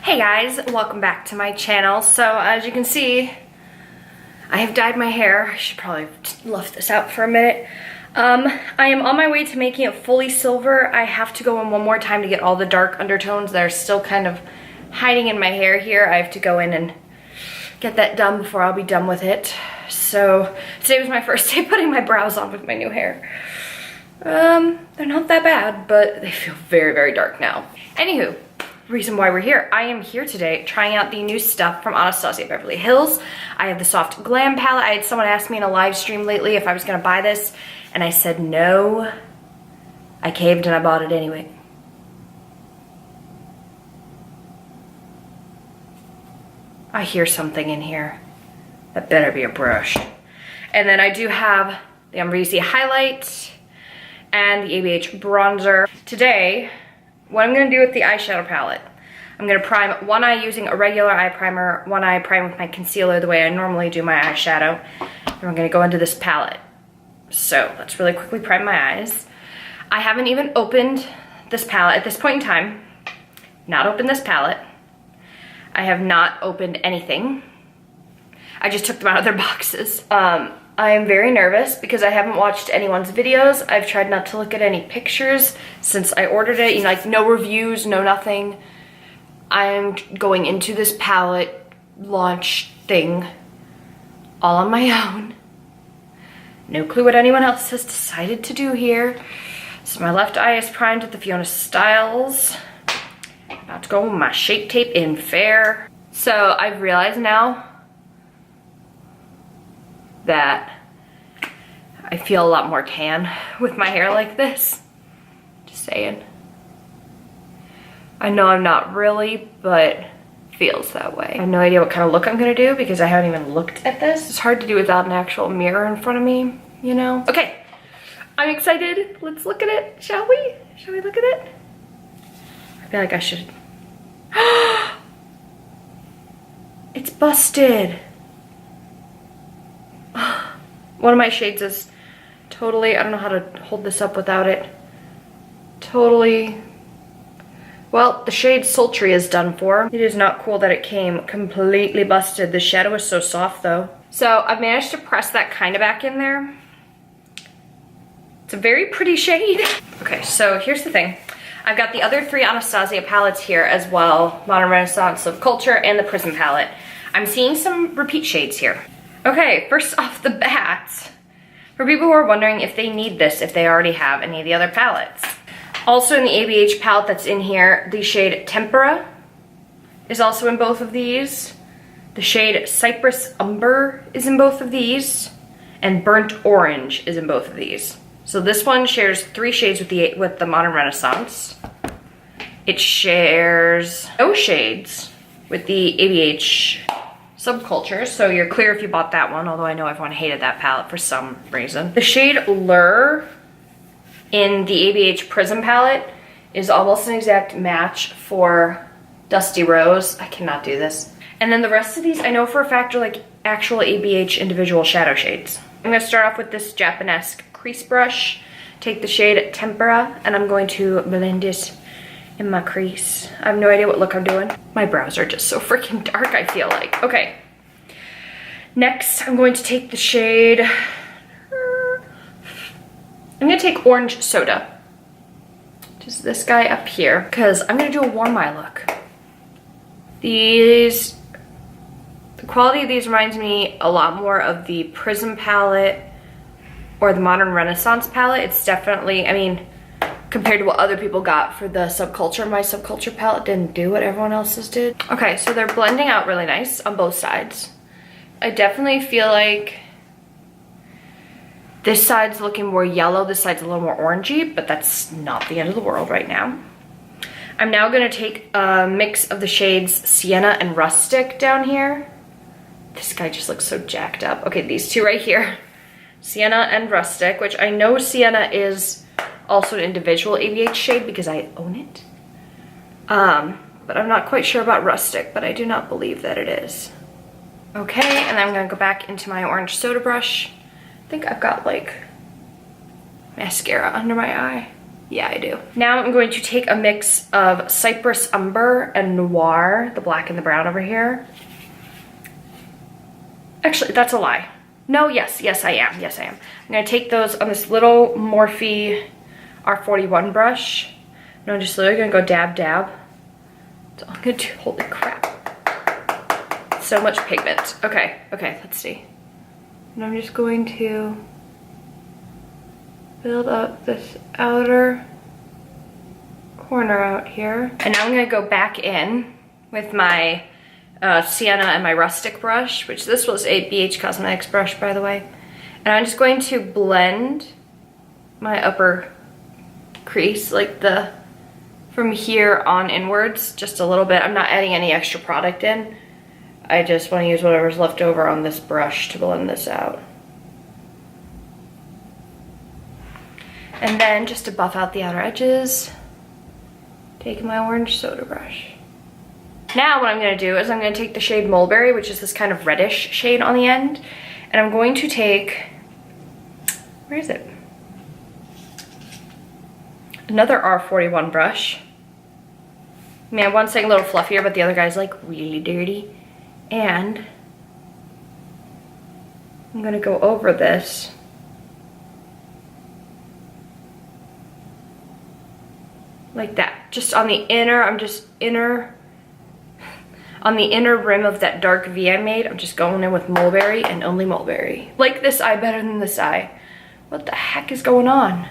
Hey guys, welcome back to my channel. So as you can see, I have dyed my hair. I should probably left this out for a minute. I am on my way to making it fully silver. I have to go in one more time to get all the dark undertones that are still kind of hiding in my hair here. I have to go in and get that done before I'll be done with it. So today was my first day putting my brows on with my new hair. They're not that bad, but they feel very, very dark now. Anywho, reason why we're here. I am here today trying out the new stuff from Anastasia Beverly Hills. I have the soft Glam palette. I had someone ask me in a live stream lately if I was gonna buy this, and I said no. I caved and I bought it anyway. I hear something in here. That better be a brush. And then I do have the HillsxAmrezy highlight and the ABH bronzer. Today, what I'm gonna do with the eyeshadow palette, I'm gonna prime one eye using a regular eye primer, one eye prime with my concealer the way I normally do my eyeshadow. And I'm gonna go into this palette. So let's really quickly prime my eyes. I haven't even opened this palette at this point in time. Not opened this palette. I have not opened anything. I just took them out of their boxes. I am very nervous because I haven't watched anyone's videos. I've tried not to look at any pictures since I ordered it. You know, like no reviews, no nothing. I'm going into this palette launch thing all on my own. No clue what anyone else has decided to do here. So my left eye is primed with the Fiona Styles. About to go with my Shape Tape in Fair. So I've realized now that I feel a lot more tan with my hair like this. Just saying. I know I'm not really, but feels that way. I have no idea what kind of look I'm gonna do because I haven't even looked at this. It's hard to do without an actual mirror in front of me, you know? Okay, I'm excited. Let's look at it, shall we? Shall we look at it? I feel like I should. It's busted. One of my shades is totally, I don't know how to hold this up without it. Totally, well, the shade Sultry is done for. It is not cool that it came completely busted. The shadow is so soft though. So I've managed to press that kind of back in there. It's a very pretty shade. Okay, so here's the thing. I've got the other three Anastasia palettes here as well. Modern Renaissance, Subculture, and the Prism palette. I'm seeing some repeat shades here. Okay, first off the bat, for people who are wondering if they need this, if they already have any of the other palettes. Also in the ABH palette that's in here, the shade Tempera is also in both of these. The shade Cypress Umber is in both of these. And Burnt Orange is in both of these. So this one shares 3 shades with the Modern Renaissance. It shares no shades with the ABH Subculture, so you're clear if you bought that one, although I know everyone hated that palette for some reason. The shade Lure in the ABH Prism palette is almost an exact match for Dusty Rose. I cannot do this. And then the rest of these, I know for a fact are like actual ABH individual shadow shades. I'm gonna start off with this Japanesque crease brush, take the shade Tempera, and I'm going to blend it in my crease. I have no idea what look I'm doing. My brows are just so freaking dark, I feel like. Okay. Next, I'm going to take the shade, I'm gonna take Orange Soda. Just this guy up here, because I'm gonna do a warm eye look. The quality of these reminds me a lot more of the Prism palette or the Modern Renaissance palette. It's definitely, I mean, compared to what other people got for the Subculture, my Subculture palette didn't do what everyone else's did. Okay, so they're blending out really nice on both sides. I definitely feel like this side's looking more yellow, this side's a little more orangey, but that's not the end of the world right now. I'm now gonna take a mix of the shades Sienna and Rustic down here. This guy just looks so jacked up. Okay, these two right here. Sienna and Rustic, which I know Sienna is also an individual ABH shade because I own it. But I'm not quite sure about Rustic, but I do not believe that it is. Okay, and then I'm gonna go back into my Orange Soda brush. I think I've got like mascara under my eye. Yeah, I do. Now I'm going to take a mix of Cypress Umber and Noir, the black and the brown over here. Actually, that's a lie. No, yes, I am. I'm gonna take those on this little Morphe R41 brush. And I'm just literally gonna go dab, dab. That's all I'm gonna do. Holy crap. So much pigment. Okay, let's see. And I'm just going to build up this outer corner out here. And now I'm gonna go back in with my sienna and my rustic brush, which this was a ABH Cosmetics brush, by the way. And I'm just going to blend my upper crease, like from here on inwards, just a little bit. I'm not adding any extra product in. I just want to use whatever's left over on this brush to blend this out. And then just to buff out the outer edges, take my orange soda brush. Now what I'm going to do is I'm going to take the shade Mulberry, which is this kind of reddish shade on the end, and I'm going to take, where is it? Another R41 brush. Man, one's saying a little fluffier, but the other guy's like really dirty. And I'm going to go over this. Like that, just on the inner, on the inner rim of that dark V I made, I'm just going in with Mulberry and only Mulberry. Like this eye better than this eye. What the heck is going on?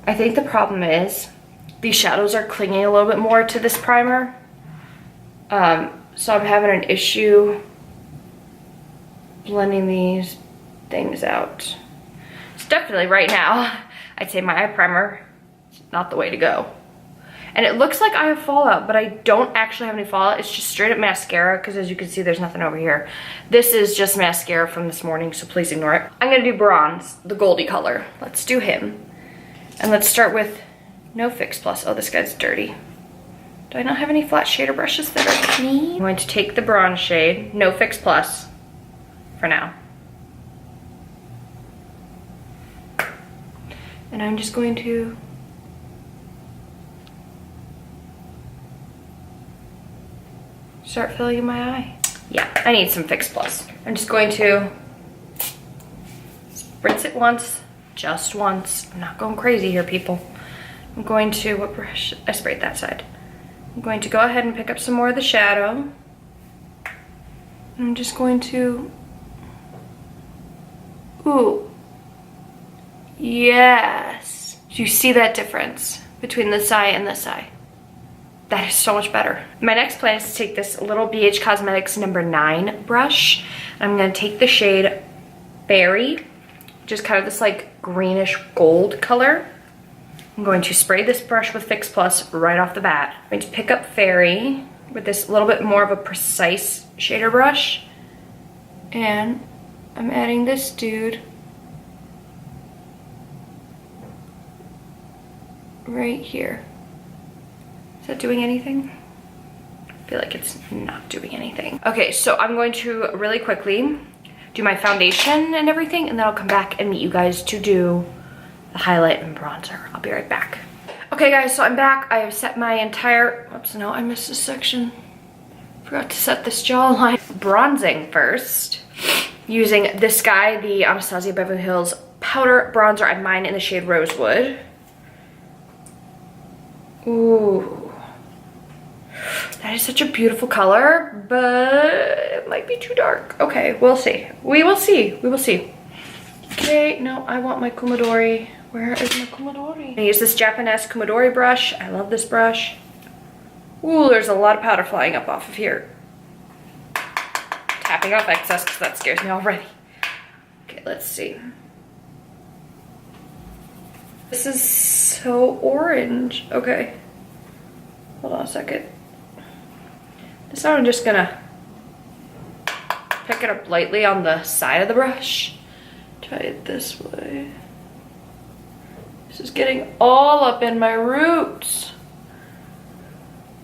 I think the problem is these shadows are clinging a little bit more to this primer. So I'm having an issue blending these things out. It's definitely right now, I'd say my eye primer is not the way to go. And it looks like I have fallout, but I don't actually have any fallout. It's just straight up mascara, because as you can see, there's nothing over here. This is just mascara from this morning, so please ignore it. I'm gonna do bronze, the Goldie color. Let's do him. And let's start with No Fix Plus. Oh, this guy's dirty. Do I not have any flat shader brushes that are clean? I'm going to take the bronze shade, No Fix Plus, for now. And I'm just going to start filling in my eye. Yeah, I need some Fix Plus. I'm just going to spritz it once, just once. I'm not going crazy here, people. I'm going to, what brush? I sprayed that side. I'm going to go ahead and pick up some more of the shadow. I'm just going to, ooh, yes. Do you see that difference between this eye and this eye? That is so much better. My next plan is to take this little BH Cosmetics number 9 brush. I'm gonna take the shade Berry, which is kind of this like greenish gold color. I'm going to spray this brush with Fix Plus right off the bat. I'm going to pick up Fairy with this little bit more of a precise shader brush. And I'm adding this dude right here. Is that doing anything? I feel like it's not doing anything. Okay, so I'm going to really quickly do my foundation and everything, and then I'll come back and meet you guys to do the highlight and bronzer. I'll be right back. Okay guys, so I'm back. I have set my entire, oops, no, I missed this section. Forgot to set this jawline. Bronzing first, using this guy, the Anastasia Beverly Hills powder bronzer. I have mine in the shade Rosewood. Ooh. That is such a beautiful color, but it might be too dark. Okay, we'll see. We will see. We will see. Okay, no, I want my Kumidori. Where is my Kumidori? I use this Japanese Kumidori brush. I love this brush. Ooh, there's a lot of powder flying up off of here. Tapping off excess because that scares me already. Okay, let's see. This is so orange. Okay. Hold on a second. This time I'm just gonna pick it up lightly on the side of the brush. Try it this way. This is getting all up in my roots.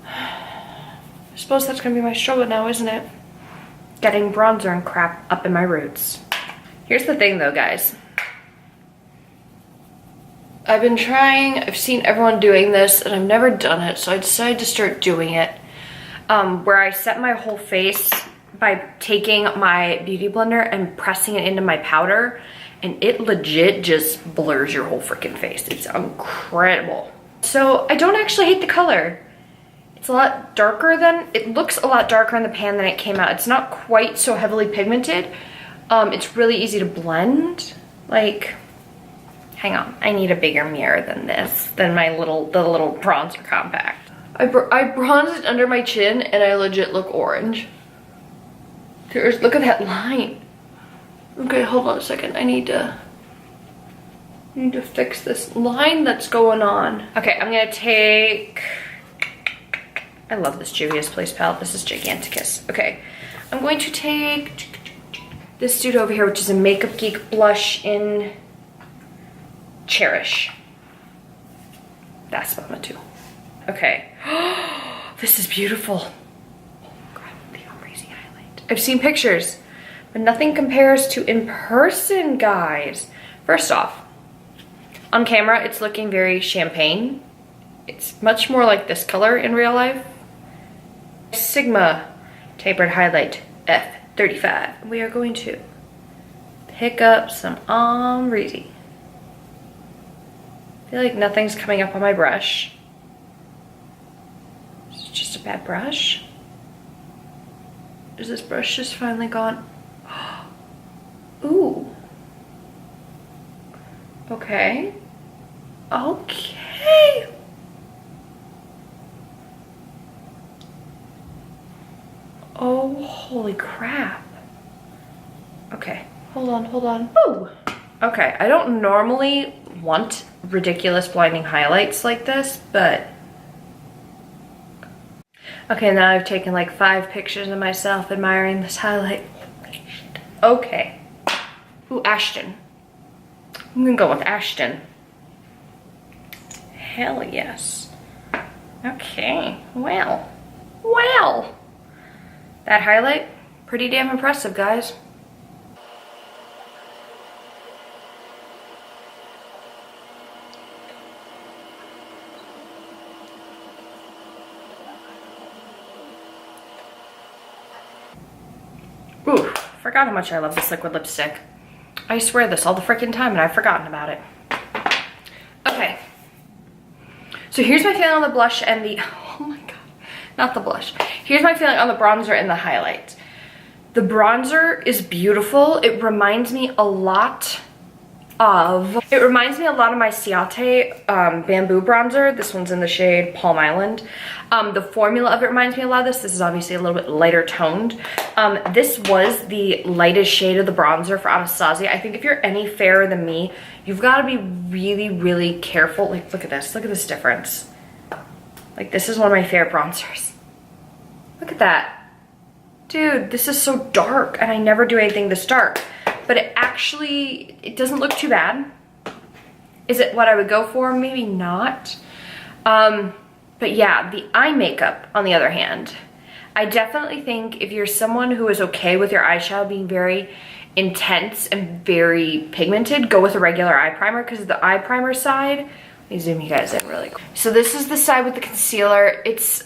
I suppose that's gonna be my struggle now, isn't it? Getting bronzer and crap up in my roots. Here's the thing though, guys. I've been trying, I've seen everyone doing this and I've never done it, so I decided to start doing it. Where I set my whole face by taking my beauty blender and pressing it into my powder, and it legit just blurs your whole freaking face. It's incredible. So I don't actually hate the color. It's a lot darker than, it looks a lot darker in the pan than it came out. It's not quite so heavily pigmented. It's really easy to blend. Like, hang on, I need a bigger mirror than this, than the little bronzer compact. I bronzed it under my chin and I legit look orange. Look at that line. Okay, hold on a second. I need to fix this line that's going on. Okay, I'm gonna take, I love this Juvia's Place palette. This is Giganticus. Okay, I'm going to take this dude over here, which is a Makeup Geek blush in Cherish. That's Mama too. Okay. This is beautiful. Oh God, the ABH highlight. I've seen pictures, but nothing compares to in person, guys. First off, on camera, it's looking very champagne. It's much more like this color in real life. Sigma tapered highlight F35. We are going to pick up some AmRezy. I feel like nothing's coming up on my brush. Is it just a bad brush? Is this brush just finally gone? Ooh. Okay. Okay. Oh, holy crap. Okay, hold on. Ooh. Okay, I don't normally want ridiculous blinding highlights like this, but okay, now I've taken like 5 pictures of myself admiring this highlight. Okay. Ooh, Ashton. I'm gonna go with Ashton. Hell yes. Okay, well. That highlight, pretty damn impressive, guys. Ooh, forgot how much I love this liquid lipstick. I swear this all the freaking time and I've forgotten about it. Okay. So here's my feeling on the blush and the, oh my God, not the blush. Here's my feeling on the bronzer and the highlight. The bronzer is beautiful. It reminds me a lot of my Ciate Bamboo bronzer. This one's in the shade Palm Island. The formula of it reminds me a lot of this. This is obviously a little bit lighter toned. This was the lightest shade of the bronzer for Anastasia. I think if you're any fairer than me, you've got to be really, really careful. Like, look at this difference. Like, this is one of my favorite bronzers. Look at that. Dude, this is so dark and I never do anything this dark. But it doesn't look too bad. Is it what I would go for? Maybe not. But yeah, the eye makeup, on the other hand, I definitely think if you're someone who is okay with your eyeshadow being very intense and very pigmented, go with a regular eye primer, because the eye primer side, let me zoom you guys in really quick. So this is the side with the concealer. It's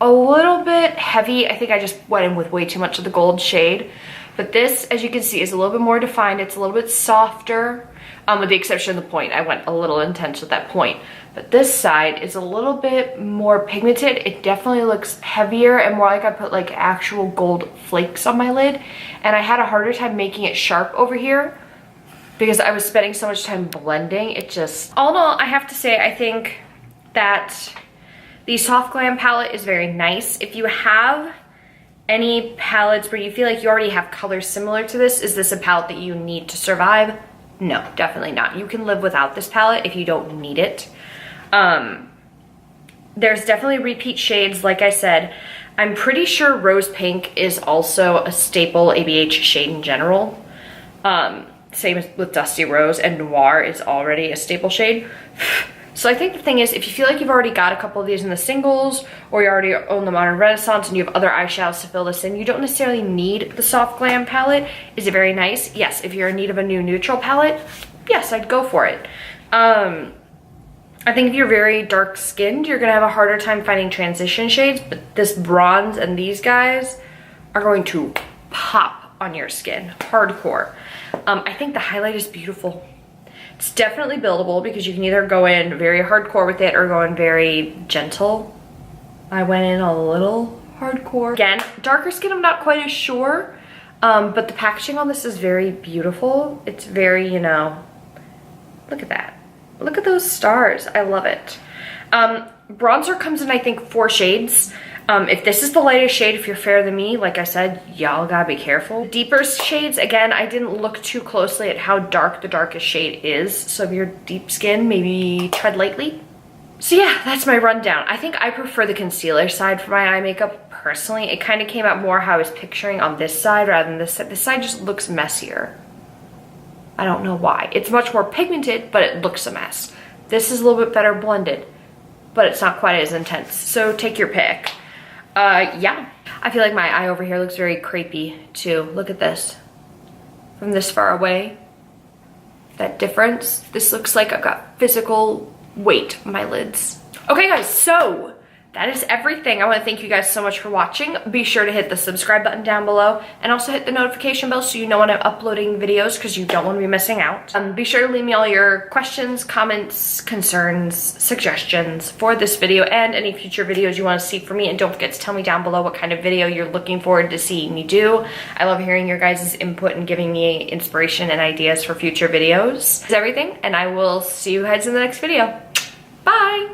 a little bit heavy. I think I just went in with way too much of the gold shade. But this, as you can see, is a little bit more defined. It's a little bit softer, with the exception of the point. I went a little intense with that point. But this side is a little bit more pigmented. It definitely looks heavier and more like I put like actual gold flakes on my lid. And I had a harder time making it sharp over here because I was spending so much time blending. It just, all in all, I have to say, I think that the Soft Glam palette is very nice. If you have any palettes where you feel like you already have colors similar to this, is this a palette that you need to survive? No, definitely not. You can live without this palette if you don't need it. There's definitely repeat shades, like I said. I'm pretty sure Rose Pink is also a staple ABH shade in general. Same with Dusty Rose, and Noir is already a staple shade. So I think the thing is, if you feel like you've already got a couple of these in the singles, or you already own the Modern Renaissance and you have other eyeshadows to fill this in, you don't necessarily need the Soft Glam palette. Is it very nice? Yes. If you're in need of a new neutral palette, yes, I'd go for it. I think if you're very dark skinned, you're gonna have a harder time finding transition shades, but this bronze and these guys are going to pop on your skin, hardcore. I think the highlight is beautiful. It's definitely buildable because you can either go in very hardcore with it or go in very gentle. I went in a little hardcore. Again, darker skin, I'm not quite as sure, but the packaging on this is very beautiful. It's very, you know, look at that. Look at those stars. I love it. Bronzer comes in, I think, 4 shades. If this is the lightest shade, if you're fairer than me, like I said, y'all gotta be careful. Deeper shades, again, I didn't look too closely at how dark the darkest shade is. So if you're deep skin, maybe tread lightly. So yeah, that's my rundown. I think I prefer the concealer side for my eye makeup personally. It kind of came out more how I was picturing on this side rather than this side. This side just looks messier. I don't know why. It's much more pigmented, but it looks a mess. This is a little bit better blended, but it's not quite as intense. So take your pick. Yeah. I feel like my eye over here looks very crepey too. Look at this. From this far away, that difference. This looks like I've got physical weight on my lids. Okay guys, so that is everything. I want to thank you guys so much for watching. Be sure to hit the subscribe button down below and also hit the notification bell so you know when I'm uploading videos because you don't want to be missing out. Be sure to leave me all your questions, comments, concerns, suggestions for this video and any future videos you want to see from me. And don't forget to tell me down below what kind of video you're looking forward to seeing me do. I love hearing your guys' input and giving me inspiration and ideas for future videos. That's everything, and I will see you guys in the next video. Bye!